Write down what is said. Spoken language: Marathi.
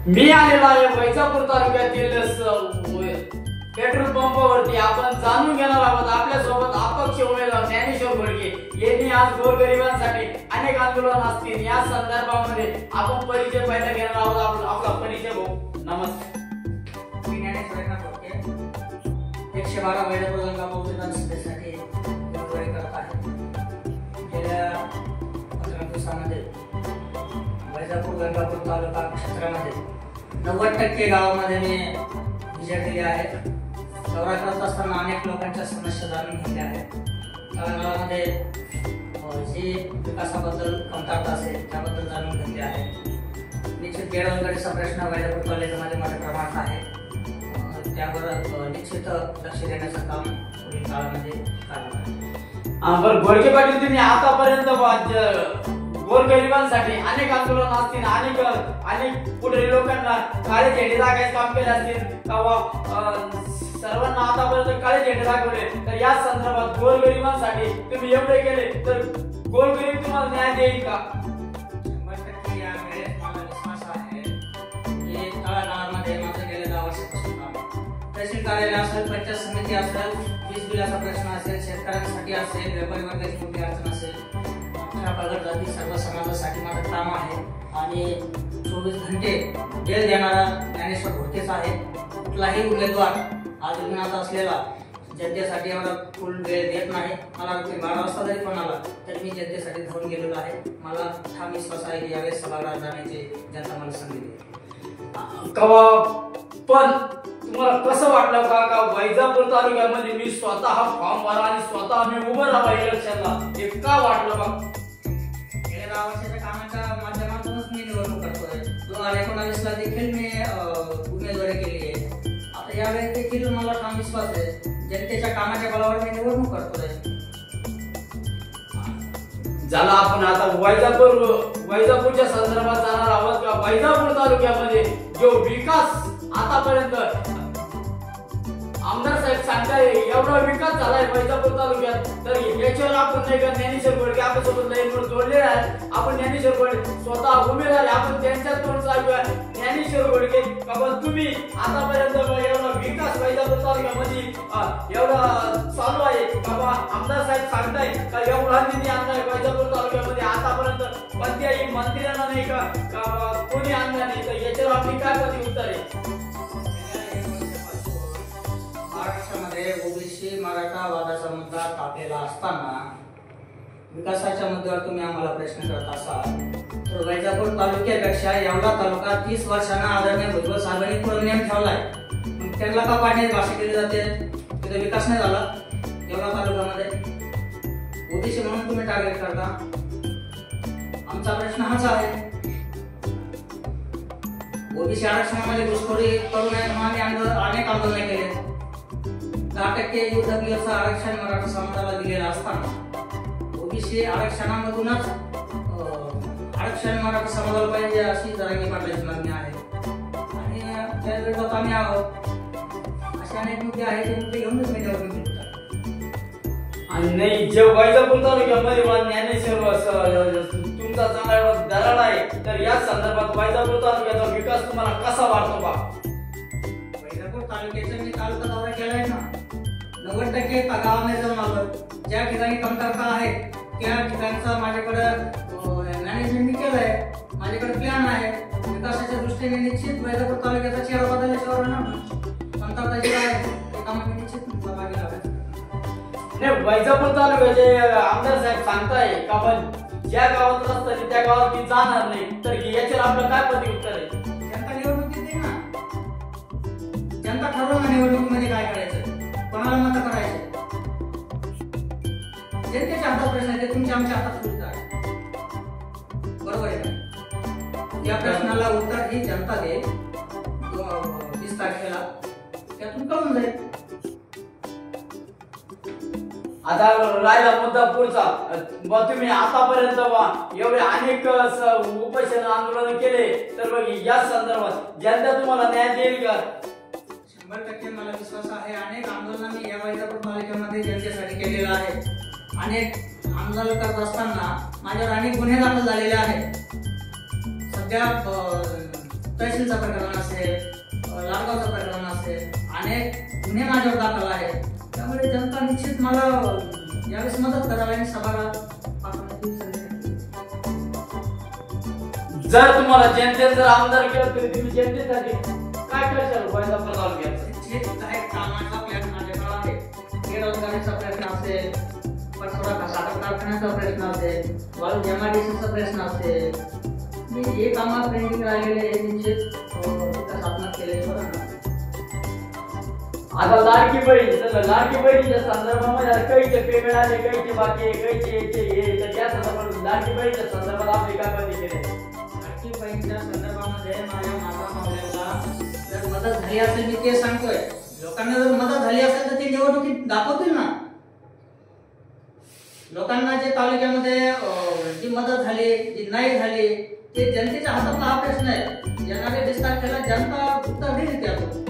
मी आलेलो आहे वैजापूर तालुक्यातील पेट्रोल पंपावरती. आपण जाणून घेणार आहोत आपल्यासोबत अपक्ष उमेदवार ज्ञानेश्वर घोडके यांनी आज गोरगरिबांसाठी अनेक आंदोलन असतील या संदर्भामध्ये आपण परिचय पहिला घेणार आहोत. आपला परिचय भाऊ. नमस्कार. मी ज्ञानेश्वर घोडके 112 वैजापूर गंगापूरसाठी उमेदवारी करत आहे. गेल्या 15 दिवसांमध्ये वैजापूर गंगापूर तालुका क्षेत्रामध्ये 90% गावामध्ये मी विजय केले आहे. दौरा करत असताना अनेक लोकांच्या समस्या जाणून घेतल्या आहेत. तळागाळामध्ये जी विकासाबद्दल कमतरता असेल त्याबद्दल जाणून घेतले आहे. निश्चित बेरोजगारीचा प्रश्न वैजापूर तालुक्यामध्ये मोठ्या प्रमाणात आहे. त्यावर निश्चित लक्ष देण्याचं काम पुढील काळामध्ये करणार आहे. बरं घोडके पाटील, तुम्ही आतापर्यंत गोरगरिबांसाठी अनेक आंदोलन असतील, अनेक पुढे लोकांना काळे झेंडे दाखवायचे काम केले असतील, सर्वांना आतापर्यंत काळे झेंडे दाखवले. तर या संदर्भात गोरगरिबांसाठी तुम्ही एवढे केले तर गोरगरीब तुम्हाला न्याय देईल का? 100% या वेळेस मला विश्वास आहे की तळागाळामध्ये माझं गेल्या 10 वर्षापासून काम आहे. तहसील कार्यालय असेल, पंचायत समिती असेल, वीज बिलाचा प्रश्न असेल, शेतकऱ्यांसाठी असेल, व्यापारी वर्गाची मोठी अडचण असेल, प्रगत जाती सर्व समाजासाठी माझं काम आहे. आणि 24 घंटे वेळ देणारा ज्ञानेश्वर घोडकेच आहे. कुठलाही उमेदवार आज रिंगणात असलेला जनतेसाठी एवढा फुल वेळ देत नाही. मला 12 वाजता जरी फोन आला तरी मी जनतेसाठी धावून गेलेलो आहे. मला ठाम विश्वास आहे की यावेळेस सभागृहात जाण्याची जनता मला संधी देईल. पण तुम्हाला कसं वाटलं का वैजापूर तालुक्यामध्ये मी स्वतः फॉर्म भरा आणि स्वतः मी उभं राहा इलेक्शनला, हे का वाटलं बा? गेल्या 10 वर्षाच्या कामाच्या माध्यमातूनच मी निवडणूक करतोय. 2019 ला देखील मी उमेदवारी केली आहे. आता यावेळेस देखील मला ठाम विश्वास आहे जनतेच्या कामाच्या बळावर मी निवडणूक करतोय. झाला आपण आता वैजापूरच्या संदर्भात जाणार आहोत का? वैजापूर तालुक्यामध्ये जो विकास आतापर्यंत आमदार साहेब सांगताय एवढा विकास झालाय वैजापूर तालुक्यात, तर याच्यावर आपण नाही का ज्ञानेश्वर घोडके आपल्यासोबत लाईनवर जोडलेले आहेत. आपण ज्ञानेश्वर घोडके स्वतः उमेदवार, आपण त्यांच्या तोंड ऐकूया. ज्ञानेश्वर घोडके बाबा, तुम्ही आतापर्यंत एवढा विकास वैजापूर तालुक्यामध्ये एवढा चालू आहे बाबा, आमदार साहेब सांगताय का एवढा निधी आणलाय वैजापूर तालुक्यामध्ये आतापर्यंत कोणत्याही मंत्र्यांना नाही का कोणी आणला नाही, तर याच्यावर आपली काय उत्तर आहे? महाराष्ट्रामध्ये ओबीसी मराठा वादाचा मुद्दा तापलेला असताना विकासाच्या मुद्द्यावर तुम्ही आम्हाला प्रश्न करत असाल तर वैजापूर तालुक्यापेक्षा एवढा तालुका 30 वर्षांना आदरणीय भुजबळ साहेबांनी पूर्णनियम ठेवलाय. त्यांना का पाण्याची भाषा केली जाते? तिथे विकास नाही झाला एवढा तालुक्यामध्ये. ओबीसी म्हणून तुम्ही टार्गेट करता. आमचा प्रश्न हाच आहे, ओबीसी आरक्षणामध्ये घुसखोरी करू नये म्हणून आम्ही अनेक आंदोलन केले. 10% UWS आरक्षण मराठा समाजाला दिलेलं असताना ओबीसी आरक्षणामधूनच आरक्षण मराठा समाजाला पाहिजे अशी जरांगी पाटलांची मागणी आहे आणि त्या विरोधात आम्ही आहोत. असे अनेक मुद्दे आहेत, ते मुद्दे घेऊनच मी निवडणूक घेतो. आणि नाही जे वैजापूर तालुक्यामध्ये ज्ञानेश्वर तुमचा चांगला दराड आहे, तर या संदर्भात वैजापूर तालुक्याचा विकास तुम्हाला कसा वाटतो बा? वैजापूर तालुक्याचा मी तालुका दौरा केलाय ना. 90% गावामध्ये जाऊन आलो. ज्या ठिकाणी कमतरता आहे त्या ठिकाणचा माझ्याकडे मॅनेजमेंट मी केलंय. माझ्याकडे प्लॅन आहे. विकासाच्या दृष्टीने निश्चित वैजापूर तालुक्याचा चेहरा बदलल्याशिवाय ना कमतरता जी आहे ते काम मी निश्चित मागे लावायचं. नाही, वैजापूर तालुक्याचे आमदार साहेब सांगताय का पण ज्या गावात असतं त्या गावात मी जाणार नाही, तर याच्यावर आपलं काय प्रत्युत्तर आहे? जनता निवडणूक देते ना. जनता ठरवलं निवडणुकीमध्ये काय करायचं, कोणाला मत करायचं. जनतेच्या हातात प्रश्न आहे, ते तुमच्या आमच्या हातात सुद्धा आहे. बरोबर आहे का? या प्रश्नाला उत्तर ही जनता देईल 20 तारखेला, त्यातून कळून जाईल. आता राहिला मुद्दा पुढचा. तुम्ही आतापर्यंत एवढे अनेक उपोषण आंदोलन केले, तर या संदर्भात जनता तुम्हाला न्याय देईल का? 100% मला विश्वास आहे अनेक आंदोलन मी या वैजापूर तालुक्यामध्ये जनतेसाठी केलेलं आहे. अनेक आंदोलन करत असताना माझ्यावर अनेक गुन्हे दाखल झालेले आहेत. सध्या तहसीलचा प्रकरण असेल, लाडगावचं प्रकरण असेल, अनेक गुन्हे माझ्यावर दाखल आहेत. त्यामुळे जनता निश्चित मला यावेळेस मदत करावी आणि सभागृहात पाठवण्याची संधी द्यावी. जर तुम्हाला जनतेने जर आमदार केलं तर तुम्ही जनतेसाठी काय करशाल वैजापूर तालुक्यात? निश्चित काही कामाचा प्लॅन माझ्याकडे आहे. बेरोजगारीचा प्रश्न असेल, पटसोडा साखर कारखान्याचा प्रश्न असेल, वाळू एमआयडीसीचा प्रश्न असेल, मी जे कामात पेंडिंग राहिलेले निश्चित विकासात्मक केलेले बरं ना. आता लाडकी बहिणीच्या संदर्भामध्ये काहीचे पेमेंट आले, काहीचे बाकी आहे, काहीचे याचे हे, तर या संदर्भात लाडकी बहिणीच्या संदर्भात आपली काय कधी केले? लाडकी बहिणीच्या संदर्भामध्ये माझ्या माता मावळ्याला जर मदत झाली असेल मी ते सांगतोय. लोकांना जर मदत झाली असेल तर ते निवडणुकीत दाखवतील ना. लोकांना जे तालुक्यामध्ये जी मदत झाली, जी नाही झाली, ते जनतेच्या हातातला हा प्रश्न आहे. येणाऱ्या 20 तारखेला जनता उत्तर देईल त्यातून.